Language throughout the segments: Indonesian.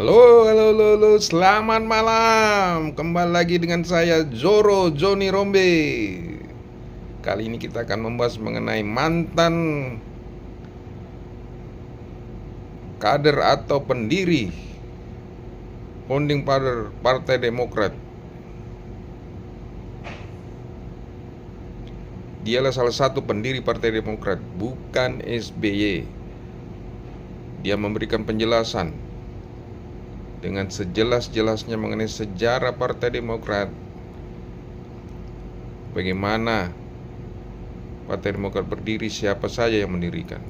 Halo, halo, halo, halo, selamat malam. Kembali lagi dengan saya Zoro Joni Rombe. Kali ini kita akan membahas mengenai mantan kader atau pendiri founding father Partai Demokrat. Dialah salah satu pendiri Partai Demokrat, bukan SBY. Dia memberikan penjelasan dengan sejelas-jelasnya mengenai sejarah Partai Demokrat, bagaimana Partai Demokrat berdiri, siapa saja yang mendirikan,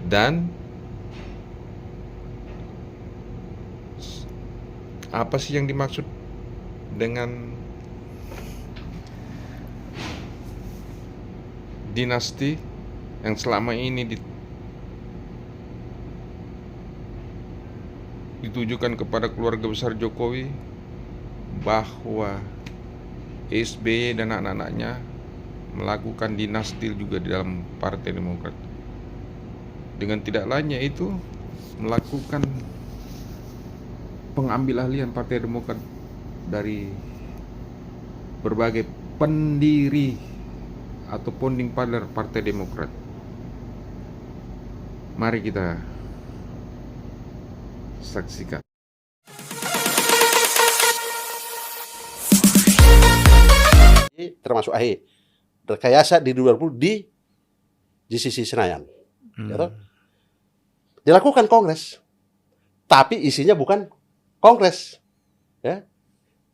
dan apa sih yang dimaksud dengan dinasti yang selama ini ditujukan kepada keluarga besar Jokowi, bahwa SBY dan anak-anaknya melakukan dinasti juga di dalam Partai Demokrat, dengan tidak lainnya itu melakukan pengambil alihan Partai Demokrat dari berbagai pendiri atau founding father Partai Demokrat. Mari kita saksikan. Termasuk AHY rekayasa di 2020 di GCC Senayan. Ya, dilakukan kongres, tapi isinya bukan kongres. Ya.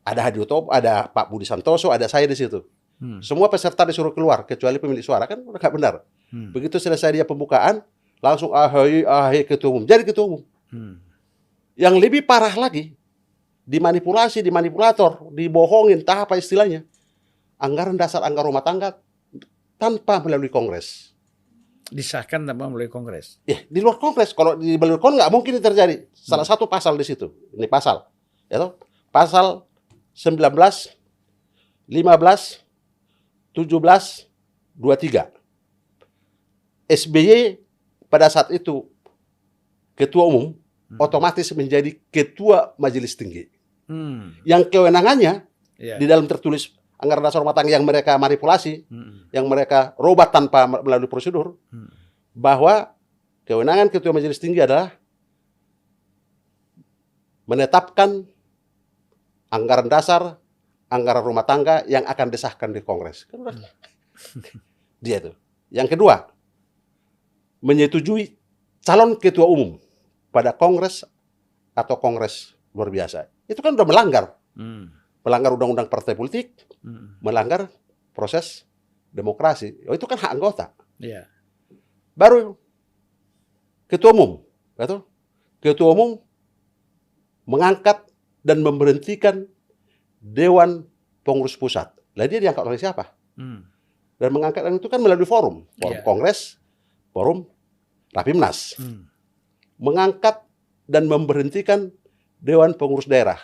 Ada Hadi Utomo, ada Pak Budi Santoso, ada saya di situ. Semua peserta disuruh keluar kecuali pemilik suara, kan nggak benar. Begitu selesai dia pembukaan, langsung AHY ketua umum, jadi ketua umum. Yang lebih parah lagi, dimanipulasi, dimanipulator, dibohongin, entah apa istilahnya. Anggaran dasar, anggaran rumah tangga tanpa melalui kongres. Disahkan tanpa melalui kongres. Di luar kongres, kalau di melalui kongres nggak mungkin ini terjadi. Salah satu pasal di situ, ini pasal, ya toh? Pasal 19, 15, 17, 23. SBY pada saat itu ketua umum, otomatis menjadi ketua majelis tinggi. Yang kewenangannya di dalam tertulis anggaran dasar rumah tangga yang mereka manipulasi, yang mereka robah tanpa melalui prosedur, bahwa kewenangan ketua majelis tinggi adalah menetapkan anggaran dasar, anggaran rumah tangga yang akan disahkan di Kongres. Dia itu. Yang kedua, menyetujui calon ketua umum pada Kongres atau Kongres luar biasa. Itu kan udah melanggar. Melanggar undang-undang partai politik, melanggar proses demokrasi. Oh, itu kan hak anggota. Yeah. Baru ketua umum, betul? Ketua umum mengangkat dan memberhentikan Dewan Pengurus Pusat. Lah dia diangkat oleh siapa? Dan mengangkat itu kan melalui forum Kongres, forum Rapimnas. Mengangkat dan memberhentikan Dewan Pengurus Daerah.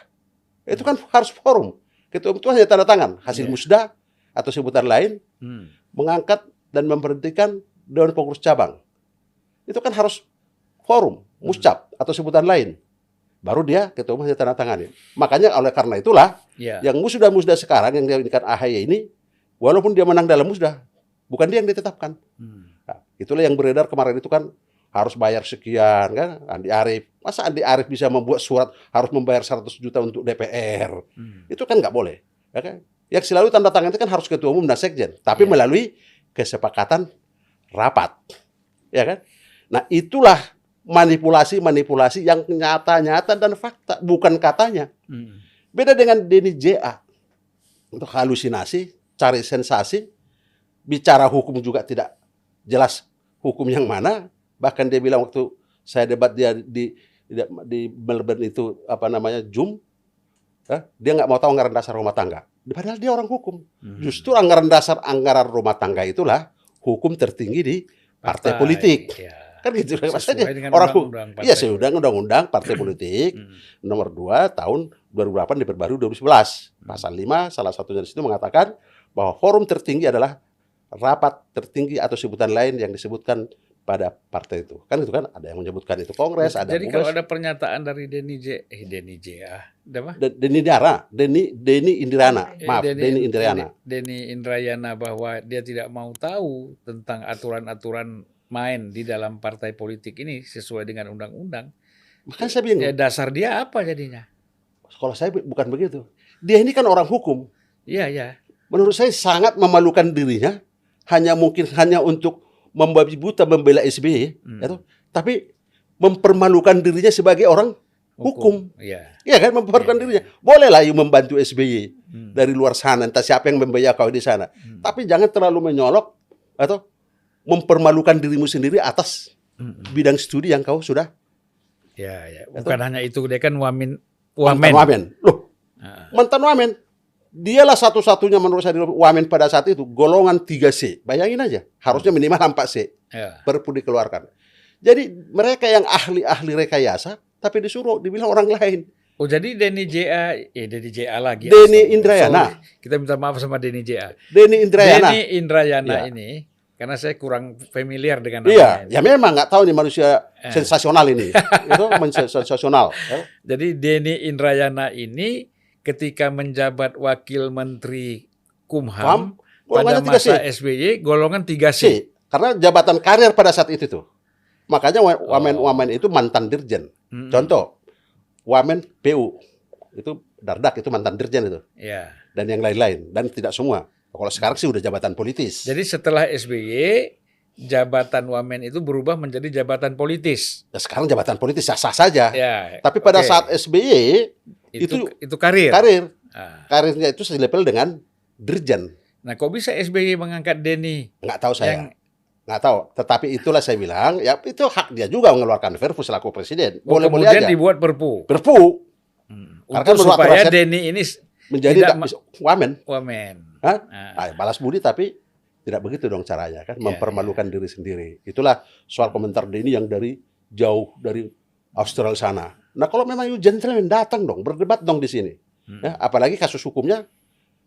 Itu kan harus forum. Ketua umum itu hanya tanda tangan, hasil musda atau sebutan lain, mengangkat dan memberhentikan Dewan Pengurus Cabang. Itu kan harus forum, muscap atau sebutan lain. Baru dia ketua umum hanya tanda tangan. Makanya oleh karena itulah yang musda-musda sekarang yang diinginkan AHY ini, walaupun dia menang dalam musda, bukan dia yang ditetapkan. Nah, itulah yang beredar kemarin itu kan harus bayar sekian kan, Andi Arief. Masa Andi Arief bisa membuat surat harus membayar 100 juta untuk DPR? Itu kan nggak boleh. Ya kan? Yang selalu tanda tangan itu kan harus ketua umum dan sekjen, tapi melalui kesepakatan rapat. Ya kan? Nah, itulah manipulasi-manipulasi yang nyata-nyata dan fakta, bukan katanya. Beda dengan Denny J.A. Untuk halusinasi, cari sensasi, bicara hukum juga tidak jelas hukum yang mana. Bahkan dia bilang waktu saya debat dia di Melbourne itu Zoom, dia nggak mau tahu anggaran dasar rumah tangga. Padahal dia orang hukum. Justru anggaran dasar anggaran rumah tangga itulah hukum tertinggi di partai politik. Kan gitu maksudnya. Orang hukum. Iya, sudah undang-undang partai politik nomor 2 tahun 2008 diperbarui 2011. Pasal 5 salah satunya di situ mengatakan bahwa forum tertinggi adalah rapat tertinggi atau sebutan lain yang disebutkan pada partai itu. Kan itu kan ada yang menyebutkan itu Kongres, ada Jadi kalau Kongres. ada pernyataan dari Denny apa? Denny Indrayana, maaf, Denny Indrayana. Denny Indrayana bahwa dia tidak mau tahu tentang aturan-aturan main di dalam partai politik ini sesuai dengan undang-undang. Makanya saya bingung. Ya, dasar dia apa jadinya? Kalau saya bukan begitu. Dia ini kan orang hukum. Iya, ya. Menurut saya sangat memalukan dirinya, mungkin hanya untuk membabi buta membela SBY, tapi mempermalukan dirinya sebagai orang hukum. Iya. Iya kan, mempermalukan dirinya. Bolehlah you membantu SBY dari luar sana, entah siapa yang membayar kau di sana. Tapi jangan terlalu menyolok atau mempermalukan dirimu sendiri atas bidang studi yang kau sudah. Ya, ya. Bukan hanya itu, dia kan Mantan wamen. wamen. Loh, mantan wamen. Dialah satu-satunya menurut saya wamen pada saat itu golongan 3C. Bayangin aja, harusnya minimal 4C. Ya. Perpu dikeluarkan. Jadi mereka yang ahli-ahli rekayasa, tapi disuruh dibilang orang lain. Oh, jadi Denny JA lagi. Denny Indrayana. Sorry. Kita minta maaf sama Denny JA. Denny Indrayana. Denny Indrayana Ya. ini, karena saya kurang familiar dengan namanya. Iya, ya memang nggak tahu nih manusia sensasional ini. Itu sensasional. Jadi Denny Indrayana ini ketika menjabat Wakil Menteri Kumham pada golongan masa 3C. SBY golongan 3C. C. Karena jabatan karir pada saat itu tuh. Makanya wamen-wamen itu mantan dirjen. Contoh, wamen PU itu Dardak itu mantan dirjen itu. Ya. Dan yang lain-lain. Dan tidak semua. Kalau sekarang sih udah jabatan politis. Jadi setelah SBY jabatan wamen itu berubah menjadi jabatan politis. Ya, sekarang jabatan politis sah-sah saja. Ya. Tapi pada oke. saat SBY itu karir. karir. Ah. Karirnya itu selevel dengan dirjen. Nah, kok bisa SBY mengangkat Denny? Nggak tahu saya. Yang- Nggak tahu. Tetapi itulah saya bilang, ya itu hak dia juga mengeluarkan Perpu selaku presiden. Oh, Boleh-boleh kemudian aja. dibuat Perpu. Perpu Karena Untuk menurut supaya aturan Denny ini menjadi tidak wamen. wamen. Hah? Ah. Balas budi tapi tidak begitu dong caranya kan, mempermalukan diri sendiri. Itulah soal komentar Denny yang dari jauh dari Australia sana. Nah kalau memang you gentleman datang dong, berdebat dong di sini. Ya, apalagi kasus hukumnya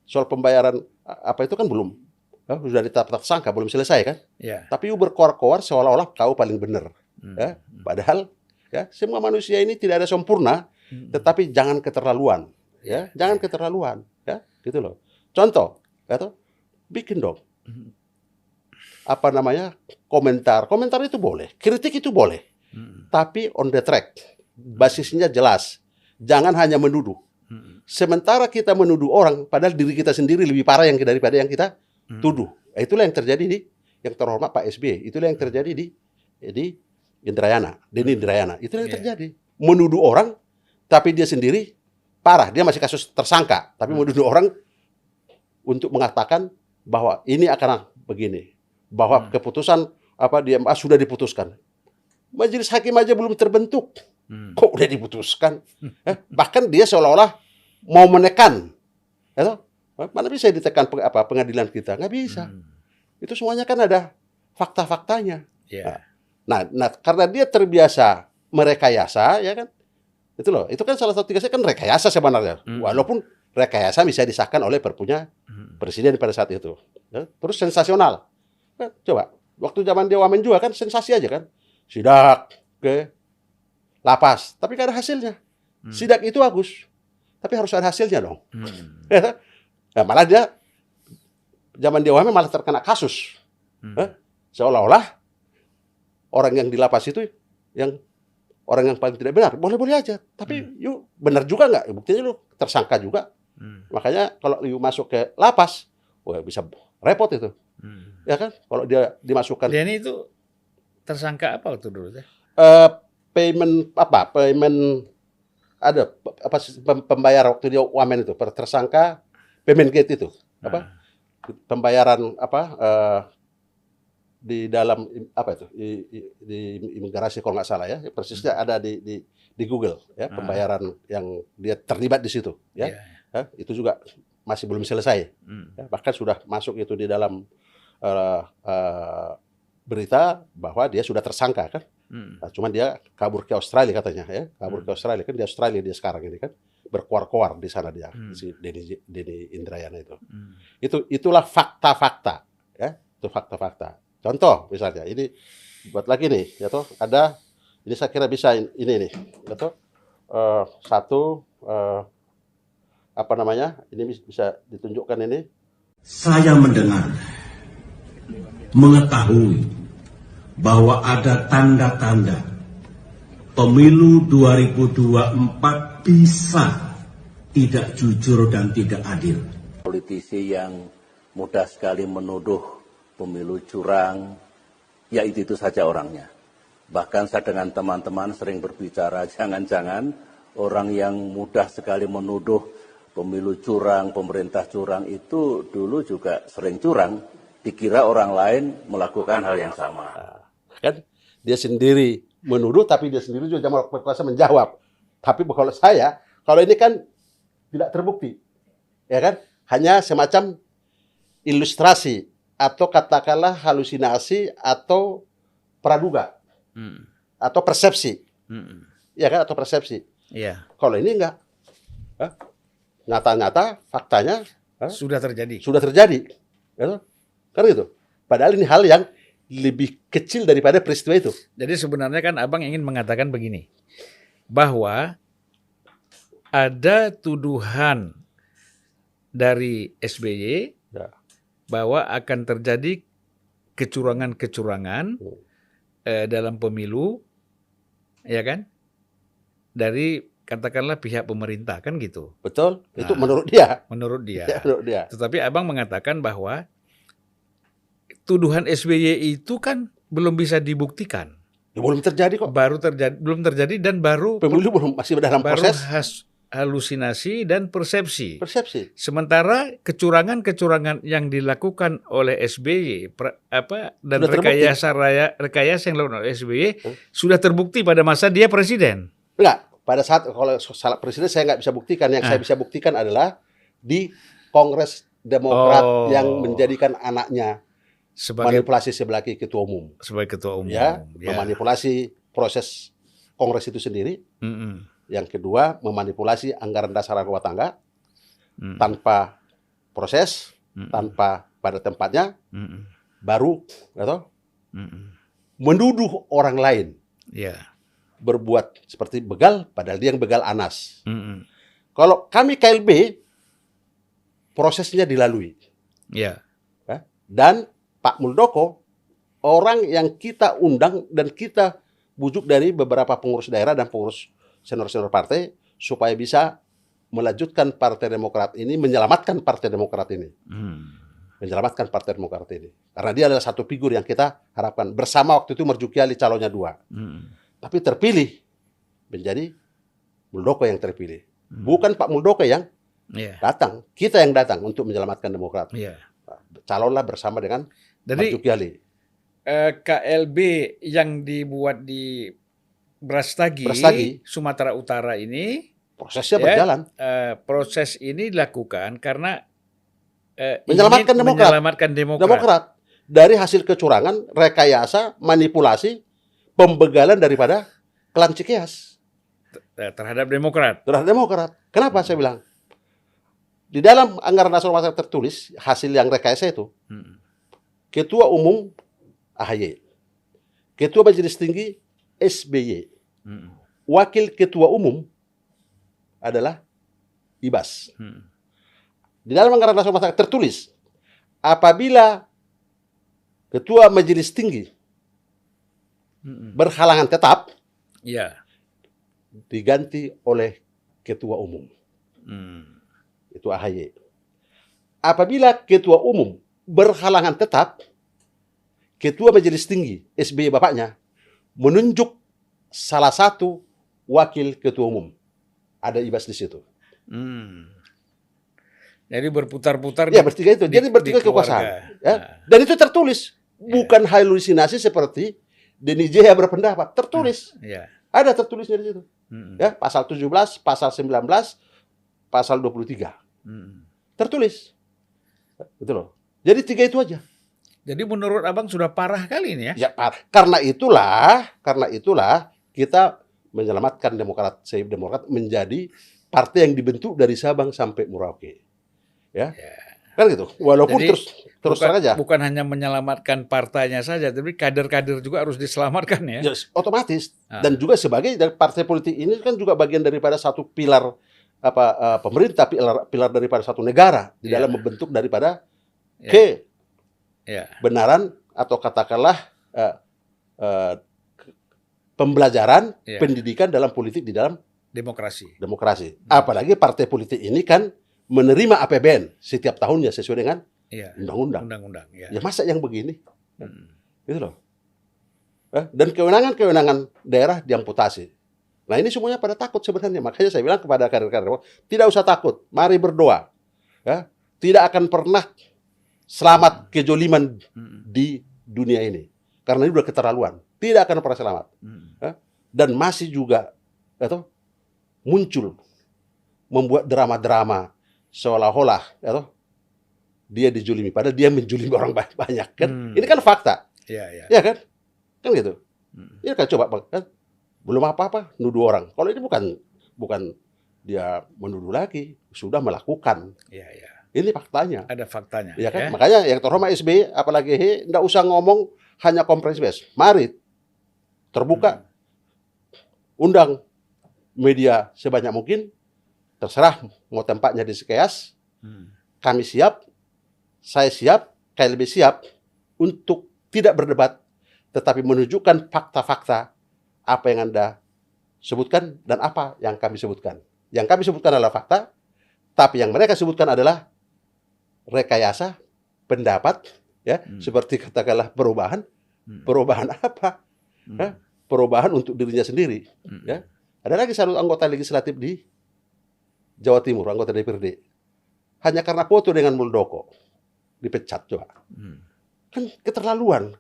soal pembayaran apa itu kan belum, sudah ditetapkan tersangka belum selesai kan. Ya. Tapi you berkoar-koar seolah-olah kau paling benar. Ya, padahal ya semua manusia ini tidak ada sempurna, tetapi jangan keterlaluan. Ya, jangan keterlaluan. Ya, gitu loh. Contoh, atau bikin dong. Apa namanya? Komentar itu boleh, kritik itu boleh. Tapi on the track. Basisnya jelas. Jangan hanya menuduh. Sementara kita menuduh orang, padahal diri kita sendiri lebih parah daripada yang kita tuduh. Itulah yang terjadi di yang terhormat Pak SBY. Itulah yang terjadi di Indrayana, Denny Indrayana. Itulah yang terjadi. Menuduh orang, tapi dia sendiri parah. Dia masih kasus tersangka, tapi menuduh orang untuk mengatakan bahwa ini akan begini, bahwa keputusan di MA sudah diputuskan. Majelis hakim aja belum terbentuk, kok udah diputuskan? Bahkan dia seolah-olah mau menekan, mana bisa ditekan pengadilan kita? Nggak bisa. Itu semuanya kan ada fakta-faktanya. Ya. Nah, karena dia terbiasa merekayasa, ya kan? Itu loh, itu kan salah satu tugasnya kan rekayasa sebenarnya. Walaupun rekayasa bisa disahkan oleh perpunya presiden pada saat itu. Ya, terus sensasional. Nah, coba, waktu zaman dia wamen juga kan sensasi aja kan. Sidak ke lapas, tapi nggak ada hasilnya. Sidak itu bagus, tapi harus ada hasilnya dong. Nah, malah dia zaman dia wamen malah terkena kasus. Seolah-olah orang yang di lapas itu yang orang yang paling tidak benar, boleh-boleh aja. Tapi yuk benar juga nggak? Buktinya lu tersangka juga. Makanya kalau you masuk ke lapas, wah bisa repot itu. Ya kan? Kalau dia dimasukkan. Denny itu tersangka apa waktu dulu? Payment ada pembayar waktu dia wamen itu tersangka payment gate itu pembayaran di dalam itu di imigrasi kalau nggak salah ya, persisnya ada di Google ya, pembayaran yang dia terlibat di situ ya. Itu juga masih belum selesai ya, bahkan sudah masuk itu di dalam berita bahwa dia sudah tersangka kan. Nah, cuman dia kabur ke Australia katanya ya, kabur ke Australia kan, di Australia dia sekarang ini kan berkoar-koar di sana dia, si Denny Indrayana itu. Itulah fakta-fakta ya, itu fakta-fakta. Contoh misalnya ini buat lagi nih, ya toh. Ada, ini saya kira bisa ini nih, ya toh. Satu, apa namanya? Ini bisa ditunjukkan ini. Saya mendengar, mengetahui bahwa ada tanda-tanda pemilu 2024 bisa tidak jujur dan tidak adil. Politisi yang mudah sekali menuduh pemilu curang, ya itu saja orangnya. Bahkan saya dengan teman-teman sering berbicara, jangan-jangan orang yang mudah sekali menuduh pemilu curang, pemerintah curang itu dulu juga sering curang, dikira orang lain melakukan hal yang sama. Kan dia sendiri menuduh, tapi dia sendiri juga berkuasa menjawab. Tapi kalau ini kan tidak terbukti, ya kan? Hanya semacam ilustrasi atau katakanlah halusinasi atau praduga atau persepsi, ya kan? Atau persepsi. Iya. Kalau ini enggak, nyata-nyata faktanya Sudah terjadi. ya, kan gitu. Padahal ini hal yang lebih kecil daripada peristiwa itu. Jadi sebenarnya kan Abang ingin mengatakan begini, bahwa ada tuduhan dari SBY Ya. bahwa akan terjadi kecurangan-kecurangan dalam pemilu, ya kan? Dari katakanlah pihak pemerintah, kan gitu. Betul, itu Nah, menurut dia. menurut dia. Ya, menurut dia. Tetapi Abang mengatakan bahwa tuduhan SBY itu kan belum bisa dibuktikan. Ya, belum terjadi kok. Belum terjadi dan baru Pemilu masih dalam proses halusinasi dan persepsi. persepsi. Sementara kecurangan-kecurangan yang dilakukan oleh SBY dan Sudah terbukti. rekayasa yang dilakukan oleh SBY sudah terbukti pada masa dia presiden. Enggak, pada saat kalau salah presiden saya nggak bisa buktikan. Yang saya bisa buktikan adalah di Kongres Demokrat yang menjadikan anaknya sebagai manipulasi sebagai ketua umum. ketua umum. Ya, memanipulasi proses Kongres itu sendiri. Mm-mm. Yang kedua, memanipulasi anggaran dasar rumah tangga Mm. tanpa proses, Mm-mm. tanpa pada tempatnya, Mm-mm. baru atau Mm-mm. menuduh orang lain Ya. berbuat seperti begal, padahal dia yang begal Anas. Mm-mm. Kalau kami KLB, prosesnya dilalui. Ya. Ya. Dan Pak Muldoko, orang yang kita undang dan kita bujuk dari beberapa pengurus daerah dan pengurus senior-senior partai, supaya bisa melanjutkan Partai Demokrat ini, menyelamatkan Partai Demokrat ini. Menyelamatkan Partai Demokrat ini. Karena dia adalah satu figur yang kita harapkan. Bersama waktu itu Marzuki Ali calonnya 2. Tapi terpilih menjadi Muldoko yang terpilih. Bukan Pak Muldoko yang Ya. datang. Kita yang datang untuk menyelamatkan Demokrat. Ya. Calonlah bersama dengan Jadi Marzuki Ali. KLB yang dibuat di Brastagi, Sumatera Utara ini Prosesnya ya, berjalan. Proses ini dilakukan karena Menyelamatkan ingin Demokrat. menyelamatkan Demokrat. Demokrat. Dari hasil kecurangan, rekayasa, manipulasi, pembegalan daripada klan Cikeas Terhadap Demokrat. terhadap Demokrat. Kenapa saya bilang? Di dalam anggaran dasar rumah tangga tertulis, hasil yang rekayasa itu, Ketua Umum AHY, Ketua Majelis Tinggi SBY, Wakil Ketua Umum adalah Ibas. Di dalam anggaran dasar rumah tangga tertulis, apabila Ketua Majelis Tinggi berhalangan tetap, Ya. diganti oleh Ketua Umum. Itu AHY. Apabila Ketua Umum berhalangan tetap, Ketua Majelis Tinggi SBY bapaknya menunjuk salah satu wakil ketua umum. Ada Ibas di situ. Jadi berputar-putar. Ya, bertiga itu. Jadi bertiga kekuasaan. Ya. Dan itu tertulis. Bukan halusinasi seperti Denny Jaya berpendapat. Tertulis. Ya. Ada tertulisnya di situ. Ya, pasal 17, pasal 19, pasal 23. Tertulis. Gitu loh. Jadi tiga itu aja. Jadi menurut Abang sudah parah kali ini ya? Ya, karena itulah kita menyelamatkan Demokrat menjadi partai yang dibentuk dari Sabang sampai Merauke. Ya. Kan gitu. Walaupun Jadi terus terang aja. bukan hanya menyelamatkan partainya saja, tapi kader-kader juga harus diselamatkan ya. Ya, otomatis. Ah. Dan juga sebagai dari partai politik ini kan juga bagian daripada satu pilar pemerintah, pilar daripada satu negara di Ya. dalam membentuk daripada Ya. Ya. kebenaran atau katakanlah pembelajaran Ya. pendidikan dalam politik di dalam Demokrasi. demokrasi. Apalagi partai politik ini kan menerima APBN setiap tahunnya sesuai dengan Iya. undang-undang. Undang-undang. Ya. Ya masa yang begini? Hmm. Gitu loh. Dan kewenangan-kewenangan daerah diamputasi. Nah ini semuanya pada takut sebenarnya. Makanya saya bilang kepada kader-kader, tidak usah takut. Mari berdoa. Ya. Tidak akan pernah selamat kejoliman di dunia ini. Karena ini sudah keterlaluan. Tidak akan pernah selamat. Ya. Dan masih juga muncul membuat drama-drama seolah-olah dia dijulimi. Padahal dia menjulimi orang banyak. Kan? Ini kan fakta. Iya, iya. Ya kan? Kan gitu. Ya kan coba kan? Belum apa-apa nuduh orang. Kalau ini bukan dia menuduh lagi, sudah melakukan. Iya, iya. Ini faktanya. Ada faktanya. Ya kan? Ya. Makanya yang terhormat SBY apalagi enggak usah ngomong hanya komprehensif base. Mari terbuka. Undang media sebanyak mungkin. Terserah mau tempatnya di Sekeas. Kami siap. Saya siap, KLB siap untuk tidak berdebat tetapi menunjukkan fakta-fakta apa yang Anda sebutkan dan apa yang kami sebutkan. Yang kami sebutkan adalah fakta, tapi yang mereka sebutkan adalah rekayasa, pendapat, ya, seperti katakanlah perubahan. Perubahan apa? Perubahan untuk dirinya sendiri. Ya. Ada lagi satu anggota legislatif di Jawa Timur, anggota DPRD. Hanya karena foto dengan Muldoko dipecat coba. Kan keterlaluan.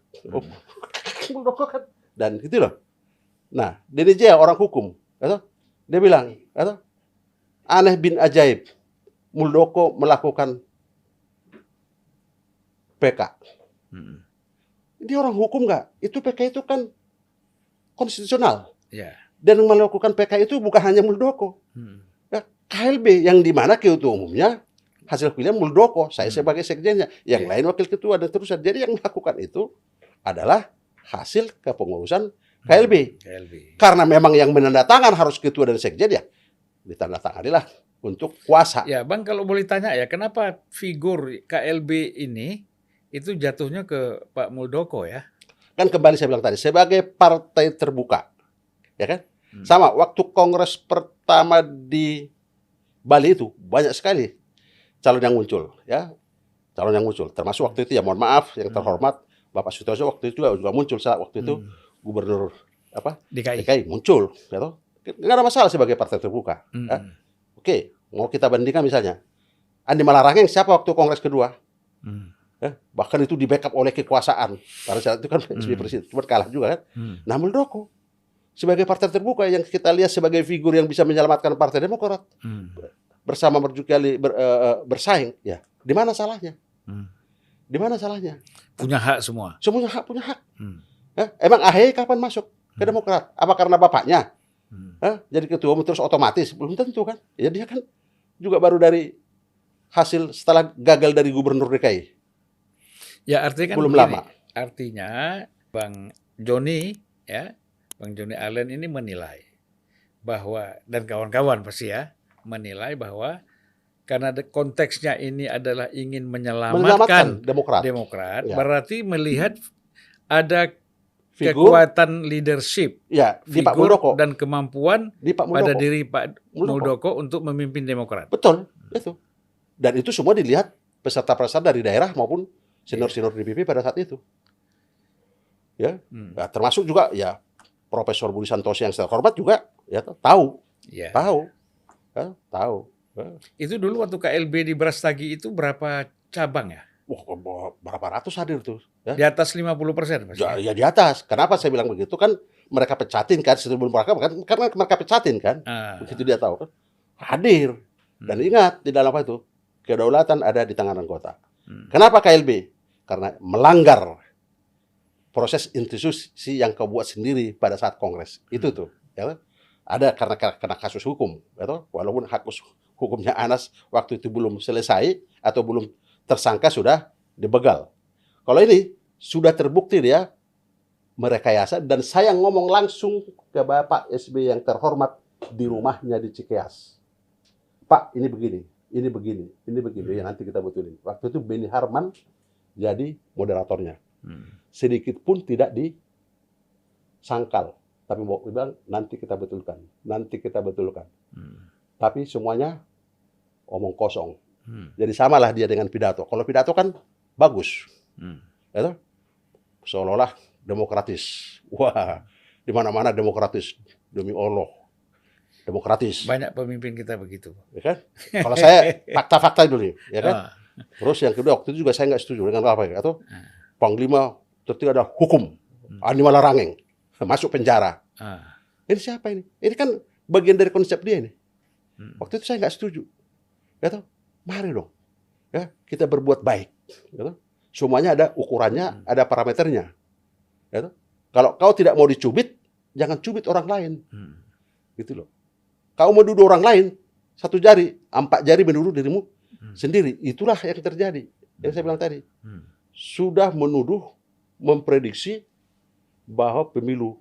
Muldoko kan. Dan gitu loh. Nah, DDJ orang hukum, dia bilang, aneh bin ajaib, Muldoko melakukan PK. Dia orang hukum nggak? Itu PK itu kan konstitusional. Ya. Dan melakukan PK itu bukan hanya Muldoko. Ya, KLB yang di mana ketua umumnya hasil pilihan Muldoko, saya sebagai sekjennya, yang lain wakil ketua dan terusnya. Jadi yang melakukan itu adalah hasil kepengurusan KLB. Karena memang yang menandatangan harus ketua dan sekjen ya ditandatanganilah untuk kuasa. Ya, Bang, kalau boleh tanya ya, kenapa figur KLB ini itu jatuhnya ke Pak Muldoko ya? Kan kembali saya bilang tadi, sebagai partai terbuka, ya kan? Sama, waktu kongres pertama di Bali itu banyak sekali calon yang muncul, ya, calon yang muncul. Termasuk waktu itu ya, mohon maaf, yang terhormat Bapak Sutoso waktu itu juga muncul saat waktu itu gubernur DKI muncul, ya toh? Nggak ada masalah sebagai partai terbuka. Ya. Oke, mau kita bandingkan misalnya Andi Malarangeng siapa waktu kongres kedua? Ya, bahkan itu di backup oleh kekuasaan. Pada saat itu kan SBY presiden, cuma kalah juga kan. Nah Muldoko sebagai partai terbuka yang kita lihat sebagai figur yang bisa menyelamatkan Partai Demokrat bersama berjuali bersaing, ya di mana salahnya? Di mana salahnya? Punya hak semua. Semuanya hak, punya hak. Ya, emang AHY kapan masuk ke Demokrat? Apa karena bapaknya? Jadi ketua umum terus otomatis? Belum tentu kan. Ya dia kan juga baru dari hasil setelah gagal dari gubernur DKI. Ya artinya kan belum begini, lama. Artinya Bang Joni ya, Bang Joni Allen ini menilai bahwa, dan kawan-kawan pasti ya, menilai bahwa karena konteksnya ini adalah ingin menyelamatkan Demokrat, ya. Berarti melihat ada Figur, kekuatan leadership, ya, di Pak figur Muldoko dan kemampuan di Pak Muldoko. pada diri Pak Muldoko untuk memimpin Demokrat. Betul, itu. Dan itu semua dilihat peserta-peserta dari daerah maupun senior-senior DPP pada saat itu. Ya, nah, termasuk juga ya Profesor Budi Santoso yang terhormat juga ya tahu. Ya. Tahu. Ya, tahu. Ya. Itu dulu waktu KLB di Brastagi itu berapa cabang ya? Wah, berapa ratus hadir tuh. Ya. Di atas 50% pasti. Ya di atas. Kenapa saya bilang begitu kan mereka pecatin kan sebelum mereka kan karena mereka pecatin kan. Begitu dia tahu kan hadir. Dan ingat di dalam apa itu kedaulatan ada di tangan anggota. Kenapa KLB? Karena melanggar proses institusi yang kau buat sendiri pada saat kongres. Itu tuh. Ya. Ada karena kena kasus hukum. Ya, walaupun kasus hukumnya Anas waktu itu belum selesai atau belum tersangka sudah dibegal. Kalau ini sudah terbukti dia merekayasa, dan saya ngomong langsung ke Bapak SBY yang terhormat di rumahnya di Cikeas. Pak, ini begini, ini begini, ini begini, ya nanti kita betulin. Waktu itu Beni Harman jadi moderatornya. Sedikit pun tidak disangkal. Tapi mau bilang, nanti kita betulkan, nanti kita betulkan. Tapi semuanya omong kosong. Jadi samalah dia dengan pidato. Kalau pidato kan bagus. Ya, seolah-olah demokratis. Wah, di mana-mana demokratis. Demi Allah. Demokratis. Banyak pemimpin kita begitu. Ya kan? Kalau saya fakta-fakta dulu nih, ya kan? Ah. Terus yang kedua, waktu itu juga saya nggak setuju dengan apa ya? Atau Panglima tertinggi ada hukum, Andi Malarangeng, masuk penjara. Ini siapa ini? Ini kan bagian dari konsep dia ini. Waktu itu saya nggak setuju. Ya toh? Mari dong, ya kita berbuat baik. Ya toh? Semuanya ada ukurannya, ada parameternya. Ya toh? Kalau kau tidak mau dicubit, jangan cubit orang lain. Gitu loh. Kau menuduh orang lain, 1 jari, 4 jari menuduh dirimu sendiri. Itulah yang terjadi. Yang saya bilang tadi. Sudah menuduh, memprediksi bahwa pemilu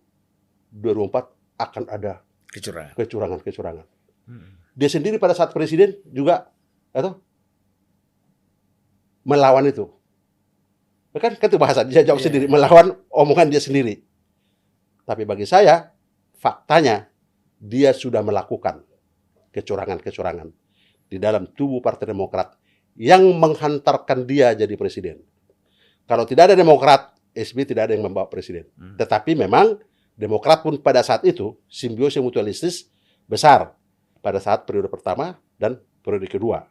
2024 akan ada kecurangan. Dia sendiri pada saat presiden juga atau melawan itu. Kan itu bahasa dia jawab sendiri, melawan omongan dia sendiri. Tapi bagi saya, faktanya dia sudah melakukan kecurangan-kecurangan di dalam tubuh Partai Demokrat yang menghantarkan dia jadi presiden. Kalau tidak ada Demokrat, SBY tidak ada yang membawa presiden. Tetapi memang Demokrat pun pada saat itu simbiosis mutualistis besar pada saat periode pertama dan periode kedua.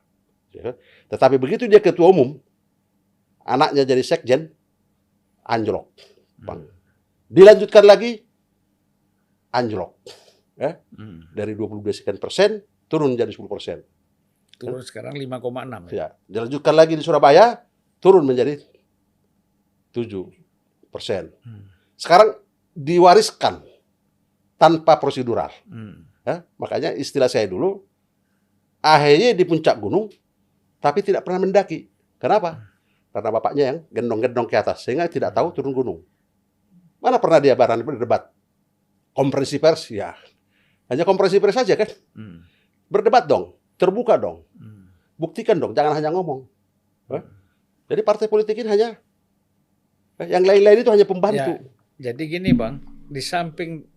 Ya. Tetapi begitu dia ketua umum, anaknya jadi sekjen, anjlok. Dilanjutkan lagi, anjlok. Ya. Dari 22% turun jadi 10%. Turun sekarang 5,6. Ya. Dilanjutkan lagi di Surabaya, turun menjadi 7%. Sekarang diwariskan tanpa prosedural. Ya, makanya istilah saya dulu, AHY di puncak gunung, tapi tidak pernah mendaki. Kenapa? Karena bapaknya yang gendong-gendong ke atas, sehingga tidak tahu turun gunung. Mana pernah dia berani berdebat? Konferensi pers, ya. Hanya konferensi pers saja kan? Berdebat dong, terbuka dong. Buktikan dong, jangan hanya ngomong. Jadi partai politik ini hanya, yang lain-lain itu hanya pembantu. Ya, jadi gini Bang, di samping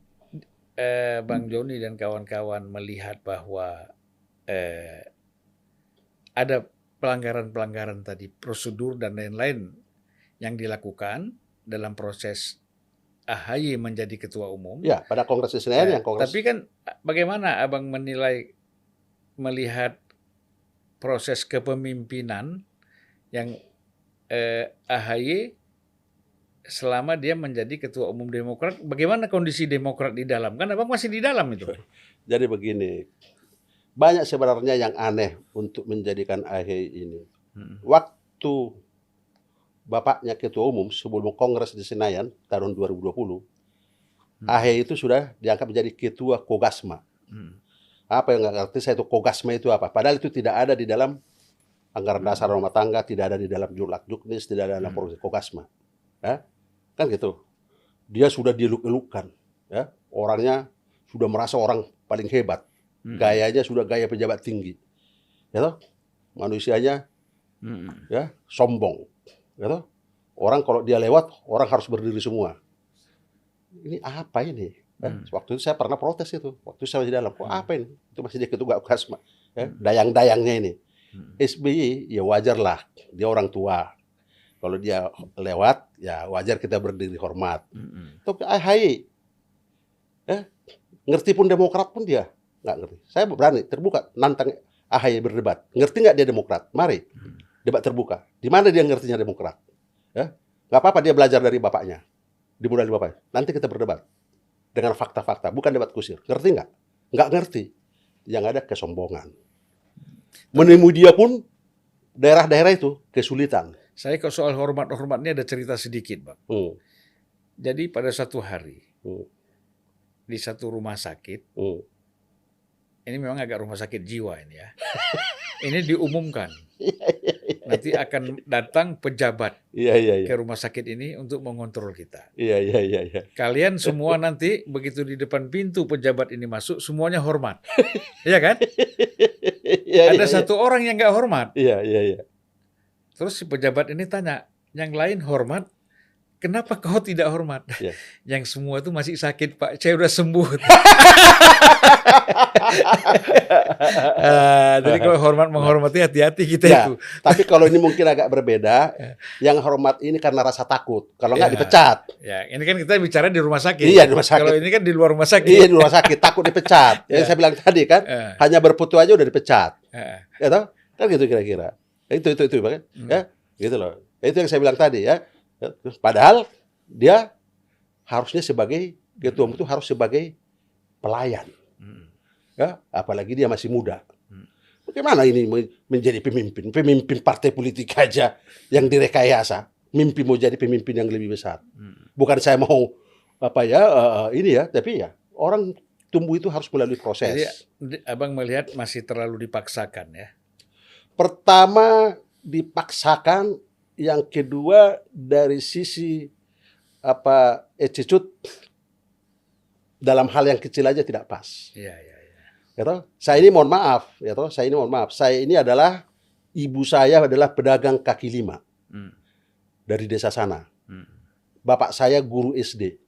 Bang Joni dan kawan-kawan melihat bahwa ada pelanggaran-pelanggaran tadi, prosedur dan lain-lain yang dilakukan dalam proses AHY menjadi ketua umum. Ya, pada Kongres Senayan yang Kongres. Tapi kan bagaimana Abang melihat proses kepemimpinan yang AHY selama dia menjadi ketua umum Demokrat, bagaimana kondisi Demokrat di dalam? Kan Abang masih di dalam itu. Jadi begini, banyak sebenarnya yang aneh untuk menjadikan AHY ini. Waktu bapaknya ketua umum sebelum Kongres di Senayan tahun 2020, AHY itu sudah diangkat menjadi ketua Kogasma. Apa yang nggak ngerti saya itu Kogasma itu apa? Padahal itu tidak ada di dalam anggaran dasar rumah tangga, tidak ada di dalam Julak Juknis, tidak ada dalam proses Kogasma. Ya? Kan gitu. Dia sudah dieluk-elukkan. Ya? Orangnya sudah merasa orang paling hebat. Gayanya sudah gaya pejabat tinggi. Ya toh? Manusianya ya, sombong. Ya toh? Orang kalau dia lewat, orang harus berdiri semua. Ini apa ini? Ya? Waktu itu saya pernah protes itu. Waktu saya di dalam, kok apa ini? Itu masih dia ketua Kogasma. Ya? Dayang-dayangnya ini. SBY ya wajar lah. Dia orang tua. Kalau dia lewat, ya wajar kita berdiri hormat. Tapi AHY, ya, ngerti pun Demokrat pun dia nggak ngerti. Saya berani terbuka nantang AHY berdebat. Ngerti nggak dia Demokrat? Mari debat terbuka. Di mana dia ngertinya Demokrat? Ya, nggak apa-apa dia belajar dari bapaknya, dimulai dari bapaknya. Nanti kita berdebat dengan fakta-fakta, bukan debat kusir. Ngerti nggak? Nggak ngerti. Yang ada kesombongan. Menemui dia pun daerah-daerah itu kesulitan. Saya ke soal hormat-hormatnya ada cerita sedikit, Bang. Jadi pada suatu hari di satu rumah sakit, ini memang agak rumah sakit jiwa ini ya. Ini diumumkan nanti akan datang pejabat Iya, iya, iya. ke rumah sakit ini untuk mengontrol kita. Iya, iya, iya, iya. Kalian semua nanti begitu di depan pintu pejabat ini masuk, semuanya hormat. Iya kan? Iya, Ada iya, satu orang yang nggak hormat. Iya, iya, iya. Terus si pejabat ini tanya, yang lain hormat, kenapa kau tidak hormat? Iya. Yang semua itu masih sakit, Pak. Saya udah sembuh. Jadi kalau menghormati hati-hati kita Ya, itu. tapi kalau ini mungkin agak berbeda. Yang hormat ini karena rasa takut. Kalau nggak Ya. dipecat. Ya, ini kan kita bicara di rumah sakit. Iya, di rumah sakit. Kalau ini kan di luar rumah sakit. Iya, di rumah sakit takut dipecat. Yang Ya. saya bilang tadi kan, hanya berfoto aja udah dipecat. Ya toh? Kan gitu kira-kira. Itu Pak. Ya, gitu loh. Itu yang saya bilang tadi ya. Padahal dia harusnya sebagai ketua umum itu harus sebagai pelayan. Ya, apalagi dia masih muda. Bagaimana ini menjadi pemimpin? Pemimpin partai politik aja yang direkayasa. Mimpi mau jadi pemimpin yang lebih besar. Bukan saya mau apa ya ini ya, tapi ya orang tumbuh itu harus melalui proses. Jadi Abang melihat masih terlalu dipaksakan ya. Pertama dipaksakan, yang kedua dari sisi apa attitude dalam hal yang kecil aja tidak pas. Iya, iya. Ya toh? Saya ini mohon maaf, ya toh? Saya ini mohon maaf. Saya ini adalah ibu saya adalah pedagang kaki lima dari desa sana. Bapak saya guru SD.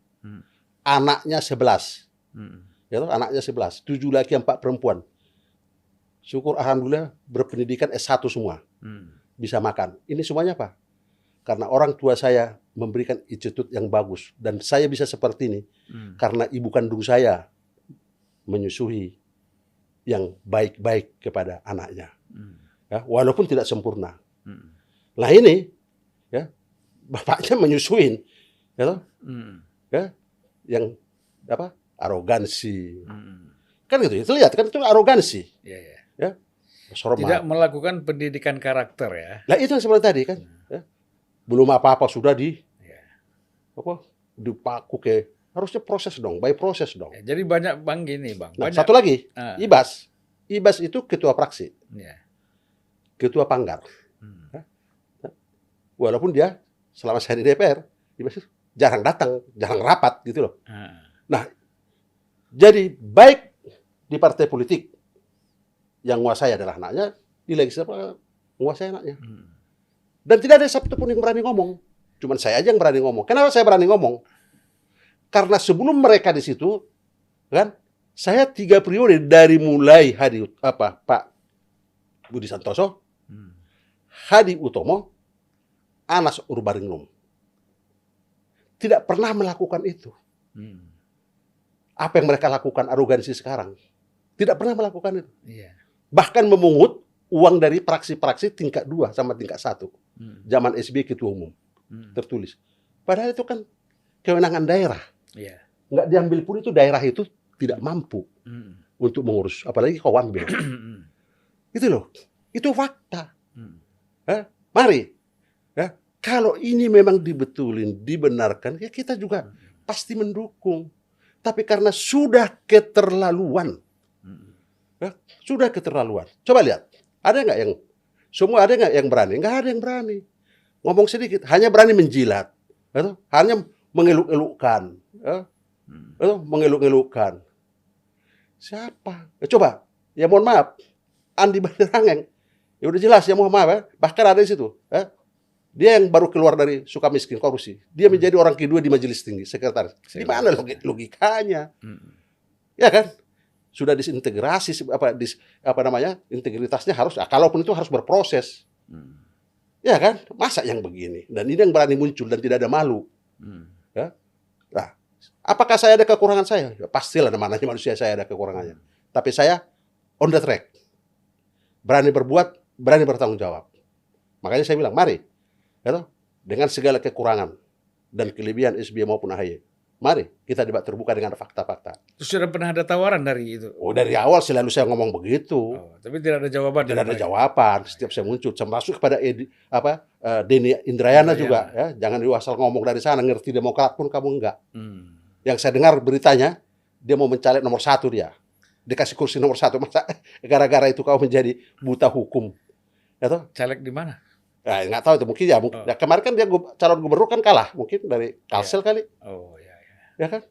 Anaknya 11. Ya toh? Anaknya 11. 7 laki 4 perempuan. Syukur alhamdulillah berpendidikan S1 semua. Bisa makan. Ini semuanya apa? Karena orang tua saya memberikan attitude yang bagus. Dan saya bisa seperti ini karena ibu kandung saya menyusui yang baik-baik kepada anaknya. Ya, walaupun tidak sempurna. Nah ini, ya, bapaknya menyusuin, ya, toh? Ya, yang apa? Arogansi. Kan gitu. Itu lihat kan itu arogansi. Iya, iya. Ya, hormat. Tidak melakukan pendidikan karakter ya. Nah itu yang sebenarnya tadi kan. Ya. Belum apa-apa sudah apa? Dipaku ke harusnya proses dong, by proses dong. Ya, jadi banyak Bang gini Bang. Nah, Banyak. satu lagi, Ah. Ibas. Ibas itu ketua praksi, Ya. ketua panggar. Walaupun dia selama saya di DPR, Ibas itu jarang datang, jarang rapat gitu loh. Nah, jadi baik di partai politik yang menguasai adalah anaknya, di legislatif menguasai anaknya. Dan tidak ada satu pun yang berani ngomong. Cuman saya aja yang berani ngomong. Kenapa saya berani ngomong? Karena sebelum mereka di situ, kan, saya 3 periode dari mulai Pak Budi Santoso, Hadi Utomo, Anas Urbaningrum, tidak pernah melakukan itu. Apa yang mereka lakukan arogansi sekarang? Tidak pernah melakukan itu. Iya. Bahkan memungut uang dari praksi-praksi tingkat 2 sama tingkat 1. Zaman SBY ketua umum. Tertulis. Padahal itu kan kewenangan daerah. Iya. Nggak diambil pun itu daerah itu tidak mampu untuk mengurus. Apalagi kawan bel. Itu loh. Itu fakta. Mari. Ya, kalau ini memang dibetulin, dibenarkan, ya kita juga pasti mendukung. Tapi karena sudah keterlaluan. Ya, sudah keterlaluan. Coba lihat. Ada nggak yang berani? Nggak ada yang berani. Ngomong sedikit, hanya berani menjilat. Ya, hanya mengeluk-elukkan. Ya, mengeluk-elukkan. Siapa? Ya, coba. Ya mohon maaf. Andi Bandarangeng. Ya udah jelas ya mohon maaf ya. Bahkan ada di situ. Ya. Dia yang baru keluar dari Sukamiskin korupsi. Dia menjadi orang kedua di Majelis Tinggi, sekretaris. Di mana logikanya? Ya kan? Sudah disintegrasi integritasnya harus, kalaupun itu harus berproses. Ya kan? Masa yang begini? Dan ini yang berani muncul dan tidak ada malu. Ya. Nah, apakah saya ada kekurangan saya? Ya, pastilah namanya manusia saya ada kekurangannya. Tapi saya on the track. Berani berbuat, berani bertanggung jawab. Makanya saya bilang, mari. Ya, dengan segala kekurangan dan kelebihan SBY maupun AHY. Mari kita debat terbuka dengan fakta-fakta. Terus sudah pernah ada tawaran dari itu? Oh, dari awal selalu saya ngomong begitu. Oh, tapi tidak ada jawaban. Tidak ada jawaban. Setiap saya muncul, termasuk kepada Denny Indrayana juga. Ya. Jangan asal ngomong dari sana, ngerti Demokrat pun kamu enggak. Yang saya dengar beritanya, dia mau mencalek nomor 1 dia. Dikasih kursi nomor 1. Masa gara-gara itu kau menjadi buta hukum. Ya toh? Caleg di mana? Nah, nggak tahu itu mungkin ya. Oh. Ya, kemarin kan dia calon gubernur kan kalah, mungkin dari Kalsel kali, Oh ya. ya kan?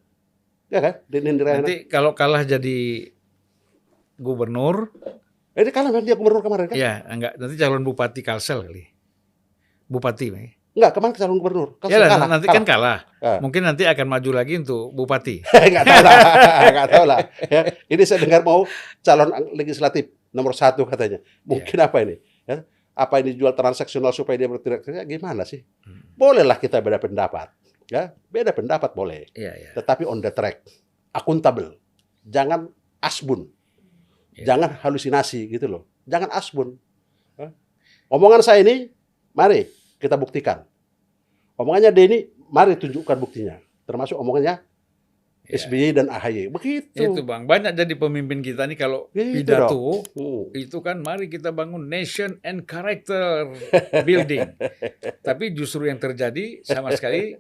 Ya kan? Denny Indrayana. Nanti kalau kalah jadi gubernur, Dia kalah kan dia gubernur kemarin kan? ya enggak, nanti calon bupati Kalsel kali. Bupati. Enggak, kemarin calon gubernur. Ya Kalsel lah, kalah. nanti kan kalah. Ya. Mungkin nanti akan maju lagi untuk bupati. Nggak tahu lah, nggak tahu lah. Ya, ini saya dengar mau calon legislatif nomor 1 katanya. Mungkin apa ini? Ya, apa ini jual transaksional supaya dia bertindak? Gimana sih? Bolehlah kita beda pendapat. Ya, beda pendapat boleh. Iya, iya. Tetapi on the track, akuntabel. Jangan asbun. Ya. Jangan halusinasi gitu loh. Jangan asbun. Ya. Omongan saya ini, mari kita buktikan. Omongannya Denny, mari tunjukkan buktinya. Termasuk omongannya Ya. SBY dan AHY. Begitu. Itu Bang, banyak jadi pemimpin kita nih kalau Gitu pidato dong. itu kan mari kita bangun nation and character building. Tapi justru yang terjadi sama sekali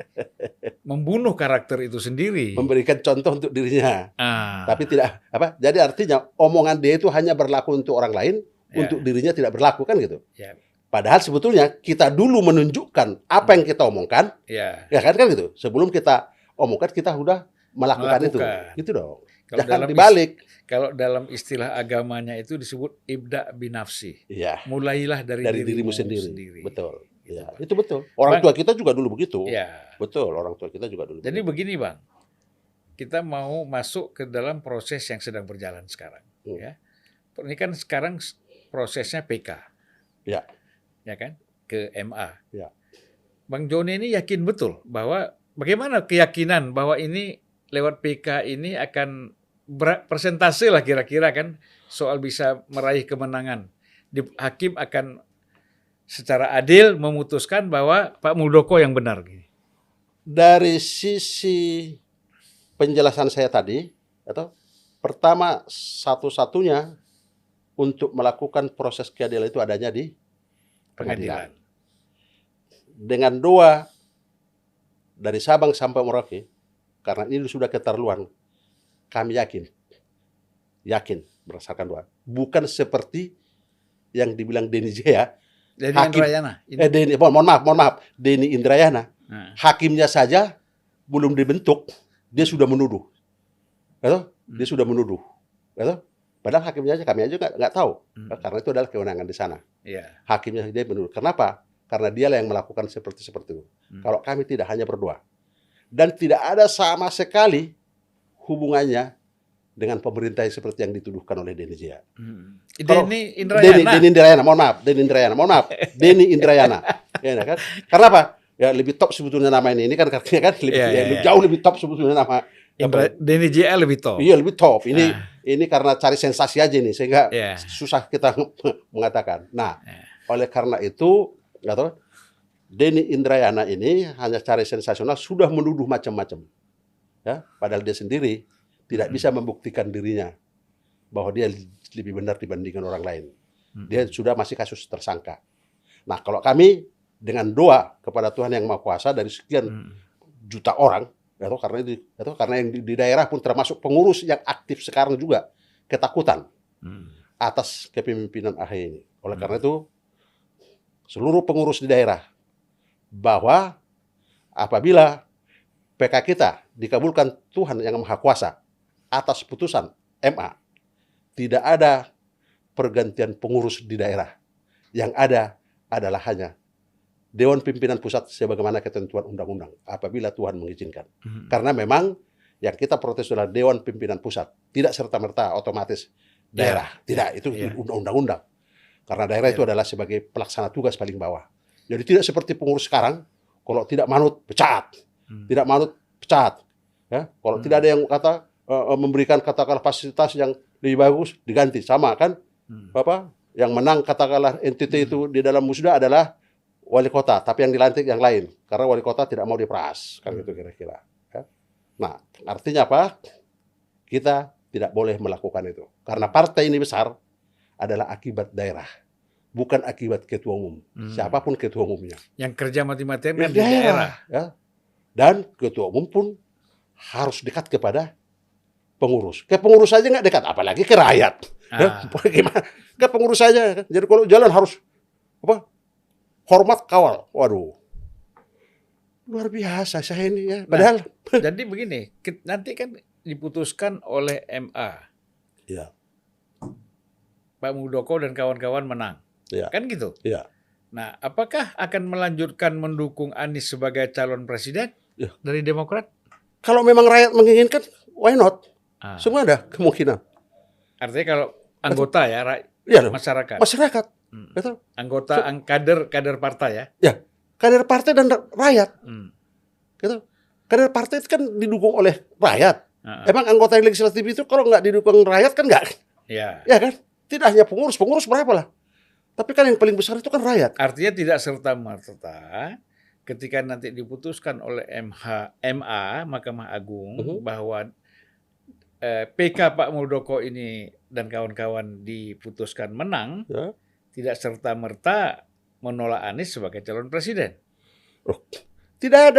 membunuh karakter itu sendiri. Memberikan contoh untuk dirinya. Ah, Tapi tidak apa? Jadi artinya omongan dia itu hanya berlaku untuk orang lain, Ya. untuk dirinya tidak berlaku kan gitu. ya, Padahal sebetulnya kita dulu menunjukkan apa yang kita omongkan, ya. ya kan gitu. Sebelum kita omongkan kita sudah melakukan itu. Gitu dong. Kalau Jangan dalam dibalik. Kalau dalam istilah agamanya itu disebut ibda binafsi. Iya. Mulailah dari Dirimu dirimu sendiri. Betul. Gitu, Ya, Bang. itu betul. Orang Bang, tua kita juga dulu begitu. Ya. Betul, orang tua kita juga dulu. Jadi begitu. begini Bang, kita mau masuk ke dalam proses yang sedang berjalan sekarang. Hmm. Ya. Ini kan sekarang prosesnya PK. Ya. Ya kan? Ke MA. Ya. Bang Joni ini yakin betul bahwa bagaimana keyakinan bahwa ini lewat PK ini akan persentase lah kira-kira kan soal bisa meraih kemenangan. Hakim akan secara adil memutuskan bahwa Pak Muldoko yang benar. Dari sisi penjelasan saya tadi, atau pertama satu-satunya untuk melakukan proses keadilan itu adanya di pengadilan. Dengan doa dari Sabang sampai Merauke, karena ini sudah keterlaluan, kami yakin berdasarkan doa, bukan seperti yang dibilang Denny Jaya, Jadi Hakim- Indrayana. Denny, mohon maaf, Denny Indrayana, Nah, hakimnya saja belum dibentuk, dia sudah menuduh. Gitu? Dia sudah menuduh. Gitu? Padahal hakimnya aja, kami aja nggak tahu. Karena itu adalah kewenangan di sana. iya. Hakimnya dia menuduh. Kenapa? Karena dialah yang melakukan seperti itu. Kalau kami tidak hanya berdoa. Dan tidak ada sama sekali hubungannya dengan pemerintah seperti yang dituduhkan oleh Denny Jaya. Kalau- Denny Indrayana. Denny Indrayana, mohon maaf. Denny Indrayana. Ya, kan? Karena apa? Ya lebih top sebetulnya nama ini. Ini kan karena kan lebih jauh lebih top sebetulnya nama. Denny JL lebih top. Iya lebih top. Ini karena cari sensasi aja nih sehingga Iya. susah kita mengatakan. Nah, oleh karena itu, nggak tahu, Denny Indrayana ini hanya cari sensasional sudah menuduh macam-macam. Ya, padahal dia sendiri tidak bisa membuktikan dirinya bahwa dia lebih benar dibandingkan orang lain. Dia sudah masih kasus tersangka. Nah, kalau kami dengan doa kepada Tuhan Yang Maha Kuasa dari sekian juta orang, karena yang di daerah pun termasuk pengurus yang aktif sekarang juga ketakutan atas kepemimpinan AHY ini. Oleh karena itu, seluruh pengurus di daerah bahwa apabila PK kita dikabulkan Tuhan Yang Maha Kuasa atas putusan MA, tidak ada pergantian pengurus di daerah. Yang ada adalah hanya Dewan Pimpinan Pusat sebagaimana ketentuan undang-undang apabila Tuhan mengizinkan. Karena memang yang kita protes adalah Dewan Pimpinan Pusat, tidak serta-merta otomatis daerah. Tidak, itu undang-undang. Karena daerah itu adalah sebagai pelaksana tugas paling bawah. Jadi tidak seperti pengurus sekarang, kalau tidak manut pecat, tidak manut pecat. Ya, kalau tidak ada yang memberikan katakanlah fasilitas yang lebih bagus diganti, sama kan? Yang menang katakanlah entitas itu di dalam musda adalah wali kota, tapi yang dilantik yang lain karena wali kota tidak mau diperas, kan gitu kira-kira. Ya. Nah, artinya apa? Kita tidak boleh melakukan itu karena partai ini besar adalah akibat daerah, bukan akibat ketua umum. Siapapun ketua umumnya. Yang kerja mati-matian kan di Daerah, daerah. ya. Dan ketua umum pun harus dekat kepada pengurus. Ke pengurus saja nggak dekat, apalagi ke rakyat. Ya. Gimana? Ke pengurus saja. Jadi kalau jalan harus apa? hormat kawal. Waduh, luar biasa saya ini ya. Padahal, Jadi begini, nanti kan diputuskan oleh MA, ya, Pak Muldoko dan kawan-kawan menang, ya, kan gitu. ya. Nah, apakah akan melanjutkan mendukung Anies sebagai calon presiden Ya. dari Demokrat? Kalau memang rakyat menginginkan, why not? Ah, Semua ada kemungkinan. artinya kalau anggota ya, Iya, masyarakat, masyarakat, Hmm. betul. anggota, kader partai ya. Ya, kader partai dan rakyat, Hmm. gitu. Kader partai itu kan didukung oleh rakyat. Ah, Emang anggota legislatif itu kalau nggak didukung rakyat kan nggak, ya. ya kan? Tidak hanya pengurus berapa lah. Tapi kan yang paling besar itu kan rakyat. Artinya tidak serta-merta ketika nanti diputuskan oleh MA, Mahkamah Agung, bahwa PK Pak Muldoko ini dan kawan-kawan diputuskan menang, Ya. tidak serta-merta menolak Anies sebagai calon presiden. Loh, tidak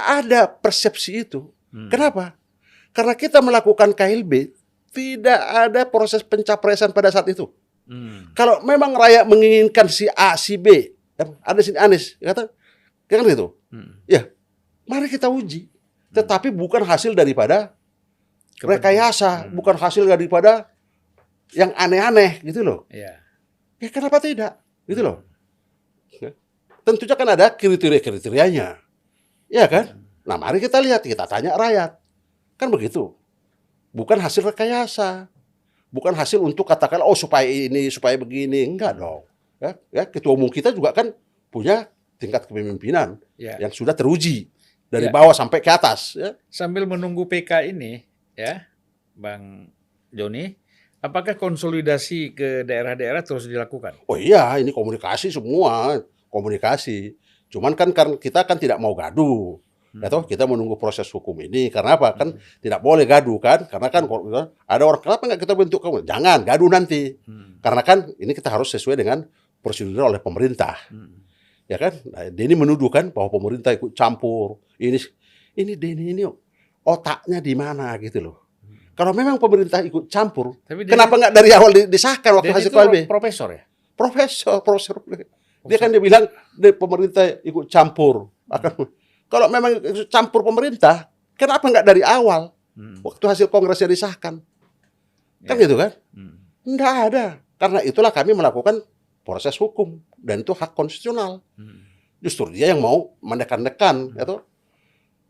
ada persepsi itu. Kenapa? Karena kita melakukan KLB, tidak ada proses pencapresan pada saat itu. Kalau memang rakyat menginginkan si A, si B, ada si Anies, kata, kan gitu. Ya, mari kita uji. Tetapi bukan hasil daripada rekayasa, bukan hasil daripada yang aneh-aneh gitu loh. Ya. Ya kenapa tidak? Gitu loh. Ya. Tentunya kan ada kriteria-kriterianya. Ya kan? Nah, mari kita lihat, kita tanya rakyat. Kan begitu. Bukan hasil rekayasa. Bukan hasil untuk katakan, oh supaya ini, supaya begini. Enggak dong. Ya, ketua umum kita juga kan punya tingkat kepemimpinan Ya. yang sudah teruji. Dari Ya. bawah sampai ke atas. Ya. Sambil menunggu PK ini, ya, Bang Joni, apakah konsolidasi ke daerah-daerah terus dilakukan? Oh iya, ini komunikasi semua. Komunikasi. Cuman kan karena kita kan tidak mau gaduh. Ya toh, kita menunggu proses hukum ini. Karena apa? Kan tidak boleh gaduh kan? Karena kan ada orang, kenapa nggak kita bentuk kamu? Jangan, gaduh nanti. Karena kan ini kita harus sesuai dengan prosedur oleh pemerintah. Ya kan? Nah, Denny menuduh kan bahwa pemerintah ikut campur. Ini Denny ini otaknya di mana gitu loh. Kalau memang pemerintah ikut campur, Tapi Denny- kenapa nggak dari awal disahkan waktu Denny hasil itu KLB? profesor ya? Profesor. Dia bilang pemerintah ikut campur. Kalau memang ikut campur pemerintah, kenapa nggak dari awal waktu hasil kongresnya disahkan? Kan gitu kan? Nggak ada. Karena itulah kami melakukan proses hukum dan itu hak konstitusional. Justru dia yang mau mendekan-dekan, itu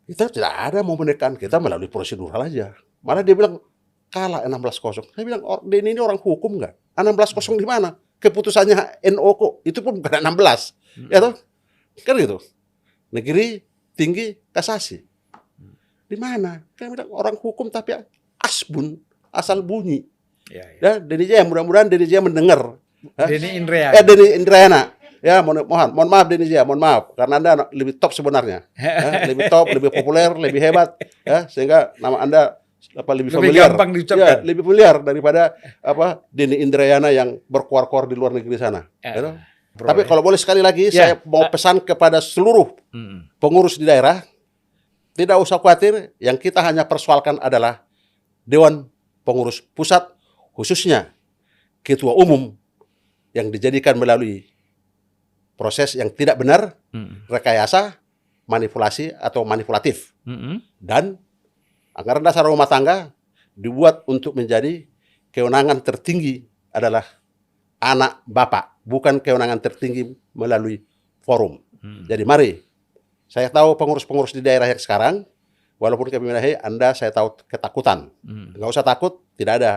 kita tidak ada mau mendekan, kita melalui prosedural aja. Malah dia bilang kalah 16-0. Saya bilang, Denny ini orang hukum nggak? 16-0 di mana? Keputusannya NO kok, itu pun bukan 16. Ya toh? Kan gitu. Negeri tinggi kasasi. Di mana? Saya bilang orang hukum tapi asbun, asal bunyi. Ya, Denny Jaya, mudah-mudahan Denny Jaya mendengar. Denny Indrayana. Denny Indrayana. Ya, mohon maaf Denny Jaya, mohon maaf karena Anda lebih top sebenarnya. Ya, lebih top, lebih populer, lebih hebat ya, sehingga nama Anda lebih familiar. gampang diucapkan. Ya, lebih familiar daripada Denny Indrayana yang berkuar-kuar di luar negeri sana. Ya. Tapi kalau boleh sekali lagi saya mau pesan kepada seluruh pengurus di daerah, tidak usah khawatir, yang kita hanya persoalkan adalah Dewan Pengurus Pusat, khususnya Ketua Umum yang dijadikan melalui proses yang tidak benar, rekayasa, manipulasi atau manipulatif. Dan anggaran dasar rumah tangga dibuat untuk menjadi kewenangan tertinggi adalah anak bapak, bukan kewenangan tertinggi melalui forum. Jadi mari, saya tahu pengurus-pengurus di daerah yang sekarang, walaupun kami menahi Anda, saya tahu ketakutan. Nggak usah takut, tidak ada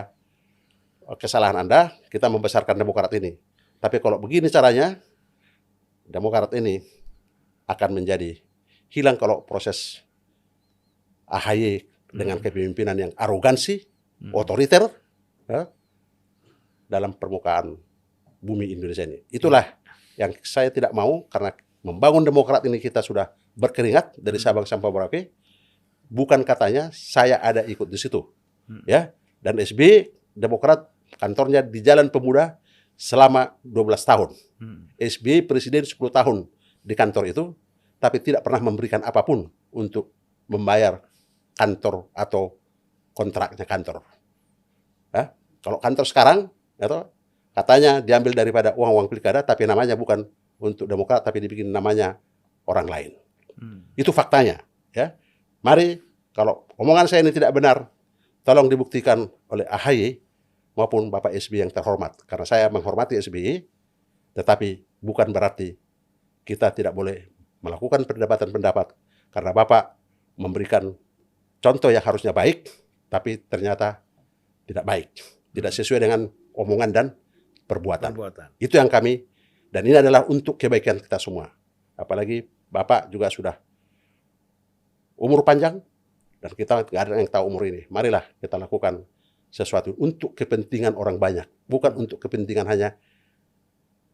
kesalahan Anda, kita membesarkan Demokrat ini. Tapi kalau begini caranya, Demokrat ini akan menjadi hilang kalau proses AHY dengan kepemimpinan yang arogansi, otoriter, ya, dalam permukaan bumi Indonesia ini. Itulah yang saya tidak mau, karena membangun Demokrat ini kita sudah berkeringat dari Sabang sampai Merauke. Bukan katanya saya ada ikut di situ. Ya. Dan SBY Demokrat kantornya di Jalan Pemuda selama 12 tahun. SBY presiden 10 tahun di kantor itu, tapi tidak pernah memberikan apapun untuk membayar kantor atau kontraknya kantor. Ya. Kalau kantor sekarang, katanya diambil daripada uang-uang pilkada, tapi namanya bukan untuk Demokrat tapi dibikin namanya orang lain. Itu faktanya, ya. Mari kalau omongan saya ini tidak benar, tolong dibuktikan oleh AHY maupun Bapak SBY yang terhormat. Karena saya menghormati SBY, tetapi bukan berarti kita tidak boleh melakukan perdebatan pendapat karena Bapak memberikan contoh yang harusnya baik, tapi ternyata tidak baik, tidak sesuai dengan omongan dan perbuatan. Itu yang kami, dan ini adalah untuk kebaikan kita semua. Apalagi Bapak juga sudah umur panjang, dan kita nggak ada yang tahu umur ini. Marilah kita lakukan sesuatu untuk kepentingan orang banyak, bukan untuk kepentingan hanya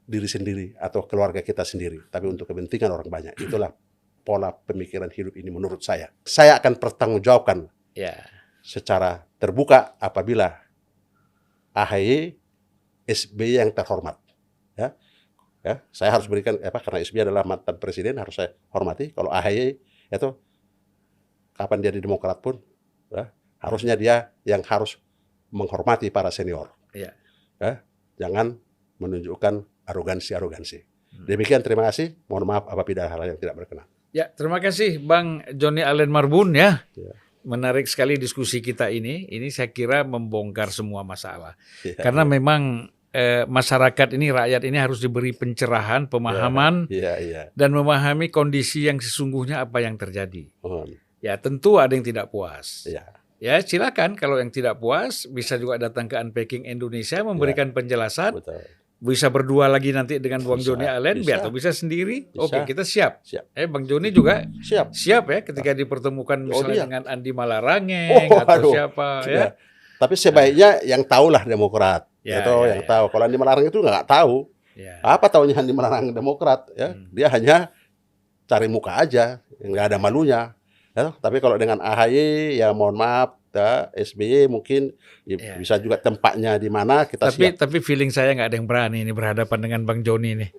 diri sendiri atau keluarga kita sendiri, tapi untuk kepentingan orang banyak. Itulah pola pemikiran hidup ini menurut saya. Saya akan pertanggungjawabkan secara terbuka apabila AHY, SBY yang terhormat. Ya, saya harus berikan karena SBY adalah mantan presiden, harus saya hormati. Kalau AHY itu kapan dia di Demokrat pun, ya, harusnya dia yang harus menghormati para senior. Ya, jangan menunjukkan arogansi. Demikian, terima kasih. Mohon maaf apabila hal yang tidak berkenan. Ya, terima kasih Bang Joni Allen Marbun ya. Menarik sekali diskusi kita ini. Ini saya kira membongkar semua masalah. Karena memang masyarakat ini, rakyat ini harus diberi pencerahan, pemahaman, dan memahami kondisi yang sesungguhnya apa yang terjadi. Ya, tentu ada yang tidak puas. Ya, silakan kalau yang tidak puas bisa juga datang ke Unpacking Indonesia memberikan penjelasan. Betul. Bisa berdua lagi nanti dengan Bang Joni Allen, atau bisa sendiri. Oke, kita siap. Bang Joni juga siap ya ketika dipertemukan misalnya dengan Andi Malarangeng atau siapa ya. Tapi sebaiknya yang tahulah Demokrat. Yang tahu. Kalau Andi Malarangeng itu nggak tahu. Apa tahunya Andi Malarangeng Demokrat? Ya, dia hanya cari muka aja, nggak ada malunya. Ya, tapi kalau dengan AHY, ya mohon maaf, SBY mungkin bisa juga tempatnya di mana kita siap. Tapi feeling saya nggak ada yang berani ini berhadapan dengan Bang Joni nih.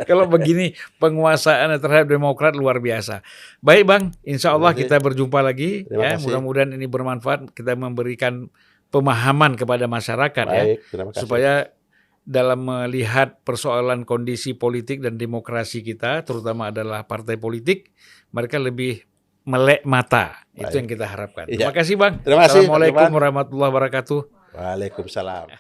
Kalau begini penguasaan terhadap Demokrat luar biasa. Baik Bang, insya Allah kita berjumpa lagi. Ya, mudah-mudahan ini bermanfaat. Kita memberikan pemahaman kepada masyarakat. Baik, supaya dalam melihat persoalan kondisi politik dan demokrasi kita, terutama adalah partai politik, mereka lebih melek mata. Itu yang kita harapkan. Terima kasih Bang. Terima kasih. Assalamualaikum warahmatullahi wabarakatuh. Waalaikumsalam.